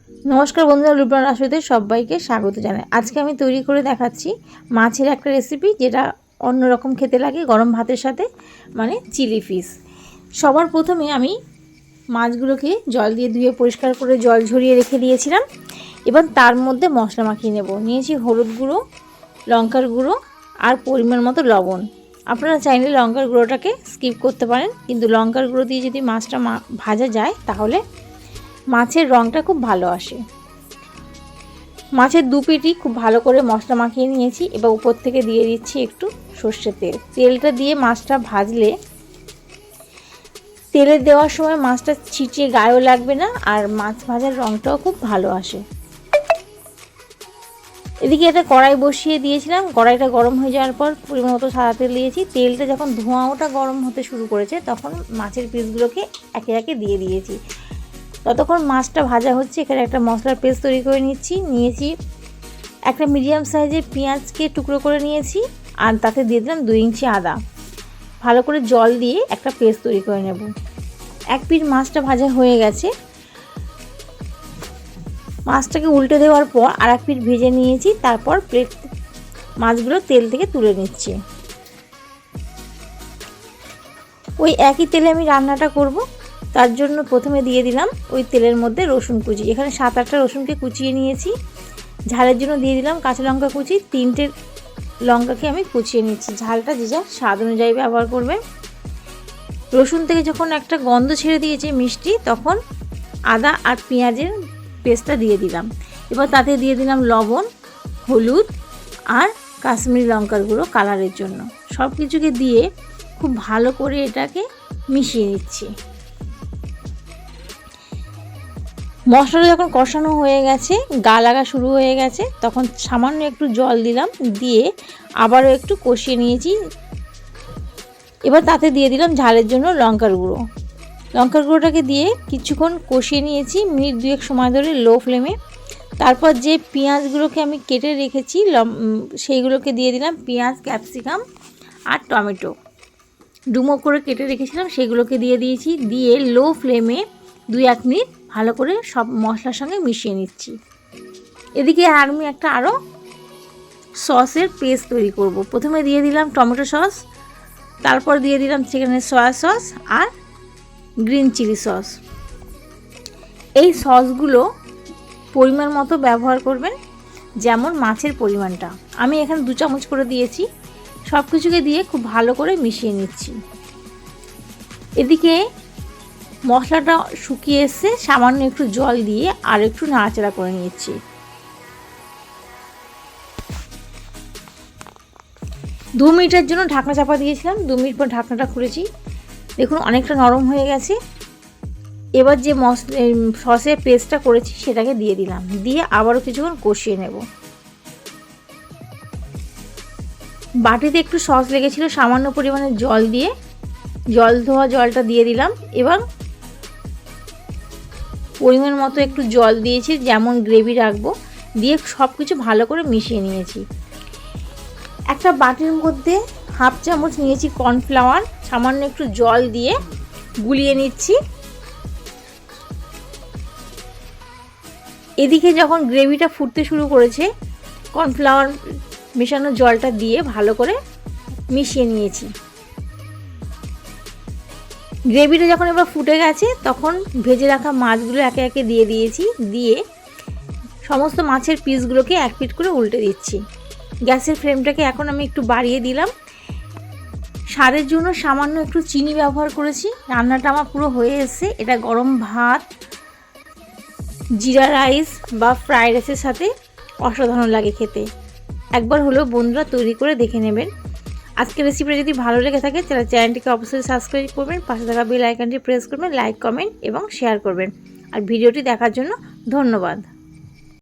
নমস্কার বন্ধুরা, লুবনা রাসইতে সবাইকে স্বাগত জানাই। আজকে আমি তৈরি করে দেখাচ্ছি মাছের একটা রেসিপি, যেটা অন্যরকম খেতে লাগে গরম ভাতের সাথে, মানে চিলি ফিশ। সবার প্রথমে আমি মাছগুলোকে জল দিয়ে ধুয়ে পরিষ্কার করে জল ঝরিয়ে রেখে দিয়েছিলাম। এবার তার মধ্যে মশলা মাখিয়ে নেব। নিয়েছি হলুদ গুঁড়ো, লঙ্কার গুঁড়ো আর পরিমাণ মতো লবণ। আপনারা চাইলে লঙ্কার গুঁড়োটাকে স্কিপ করতে পারেন, কিন্তু লঙ্কার গুঁড়ো দিয়ে যদি মাছটা ভাজা যায় তাহলে মাছের রঙটা খুব ভালো আসে। মাছের দু পিঠই খুব ভালো করে মশলা মাখিয়ে নিয়েছি। এবার উপর থেকে দিয়ে দিচ্ছি একটু সর্ষের তেল। তেলটা দিয়ে মাছটা ভাজলে তেলে দেওয়ার সময় মাছটা ছিটিয়ে গায়েও লাগবে না, আর মাছ ভাজার রঙটাও খুব ভালো আসে। এদিকে একটা কড়াই বসিয়ে দিয়েছিলাম। কড়াইটা গরম হয়ে যাওয়ার পর পরিমাণ মতো সাদা তেল দিয়েছি। তেলটা যখন ধোঁয়াটা গরম হতে শুরু করেছে তখন মাছের পিসগুলোকে একে একে দিয়ে দিয়েছি। ততক্ষণ মাছটা ভাজা হচ্ছে, এখানে একটা মশলার পেস্ট তৈরি করে নিয়েছি একটা মিডিয়াম সাইজের পেঁয়াজকে টুকরো করে নিয়েছি, আর তাতে দিয়ে দিলাম 2 ইঞ্চি আদা। ভালো করে জল দিয়ে একটা পেস্ট তৈরি করে নেব। এক পিঠ মাছটা ভাজা হয়ে গেছে। মাছটাকে উল্টে দেওয়ার পর আর এক পিঠ ভেজে নিয়েছি। তারপর মাছগুলো তেল থেকে তুলে নিচ্ছি। ওই একই তেলে আমি রান্নাটা করব, তার জন্য প্রথমে দিয়ে দিলাম ওই তেলের মধ্যে রসুন কুচি। এখানে 7-8টা রসুনকে কুচিয়ে নিয়েছি। ঝালের জন্য দিয়ে দিলাম কাঁচা লঙ্কা কুচি। 3টে লঙ্কাকে আমি কুচিয়ে নিচ্ছি। ঝালটা যে যার স্বাদ অনুযায়ী ব্যবহার করবে। রসুন থেকে যখন একটা গন্ধ ছেড়ে দিয়েছে মিষ্টি, তখন আদা আর পেঁয়াজের পেস্টটা দিয়ে দিলাম। এবার তাতে দিয়ে দিলাম লবণ, হলুদ আর কাশ্মীরি লঙ্কার গুঁড়ো কালারের জন্য। সব কিছুকে দিয়ে খুব ভালো করে এটাকে মিশিয়ে নিচ্ছি। মশলাটা যখন কষানো হয়ে গেছে, গা লাগা শুরু হয়ে গেছে, তখন সামান্য একটু জল দিলাম। দিয়ে আবারও একটু কষিয়ে নিয়েছি। এবার তাতে দিয়ে দিলাম ঝালের জন্য লঙ্কার গুঁড়ো। লঙ্কার গুঁড়োটাকে দিয়ে কিছুক্ষণ কষিয়ে নিয়েছি, মিনিট 2 সময় ধরে লো ফ্লেমে। তারপর যে পেঁয়াজগুলোকে আমি কেটে রেখেছি সেইগুলোকে দিয়ে দিলাম। পেঁয়াজ, ক্যাপসিকাম আর টমেটো ডুমো করে কেটে রেখেছিলাম, সেগুলোকে দিয়ে দিয়েছি। দিয়ে লো ফ্লেমে 2-1 মিনিট ভালো করে সব মশলার সঙ্গে মিশিয়ে নিচ্ছি। এদিকে আমি আরও সসের পেস্ট তৈরি করব। প্রথমে দিয়ে দিলাম টমেটো সস, তারপর দিয়ে দিলাম সেখানে সয়া সস আর গ্রিন চিলি সস। এই সসগুলো পরিমাণ মতো ব্যবহার করবেন, যেমন মাছের পরিমাণটা। আমি এখানে 2 চামচ করে দিয়েছি। সব কিছুকে দিয়ে খুব ভালো করে মিশিয়ে নিচ্ছি। এদিকে মশলাটা শুকিয়ে এসে সামান্য একটু জল দিয়ে আর একটু নাড়াচাড়া করে নিচ্ছি। 2 মিনিটের জন্য ঢাকনা চাপা দিয়েছিলাম। 2 মিনিট পর ঢাকনাটা খুলেছি। দেখুন অনেকটা নরম হয়ে গেছে। এবার যে সসের পেস্টটা করেছি সেটাকে দিয়ে দিলাম। দিয়ে আবারও কিছুক্ষণ কষিয়ে নেব। বাটিতে একটু সস লেগেছিল, সামান্য পরিমাণে জল দিয়ে ধোয়া জলটা দিয়ে দিলাম। এবার পরিমাণ মতো একটু জল দিয়েছি, যেমন গ্রেভি রাখবো। দিয়ে সব কিছু ভালো করে মিশিয়ে নিয়েছি। একটা বাটির মধ্যে 1/2 চামচ নিয়েছি কর্নফ্লাওয়ার, সামান্য একটু জল দিয়ে গুলিয়ে নিচ্ছি। এদিকে যখন গ্রেভিটা ফুটতে শুরু করেছে, কর্নফ্লাওয়ার মেশানো জলটা দিয়ে ভালো করে মিশিয়ে নিয়েছি। গ্রেভিটা যখন এবার ফুটে গেছে, তখন ভেজে রাখা মাছগুলো একে একে দিয়ে দিয়েছি। দিয়ে সমস্ত মাছের পিসগুলোকে এক পিঠ করে উল্টে দিচ্ছি। গ্যাসের ফ্লেমটাকে এখন আমি একটু বাড়িয়ে দিলাম। স্বাদের জন্য সামান্য একটু চিনি ব্যবহার করেছি। রান্নাটা আমার পুরো হয়ে এসেছে। এটা গরম ভাত, জিরা রাইস বা ফ্রাইড রাইসের সাথে অসাধারণ লাগে খেতে। একবার হলেও বন্ধুরা তৈরি করে দেখে নেবেন। আজকের রেসিপিটা যদি ভালো লেগে থাকে তাহলে চ্যানেলটিকে অবশ্যই সাবস্ক্রাইব করবেন, পাশে থাকা বেল আইকনটি প্রেস করবেন, লাইক, কমেন্ট এবং শেয়ার করবেন। আর ভিডিওটি দেখার জন্য ধন্যবাদ।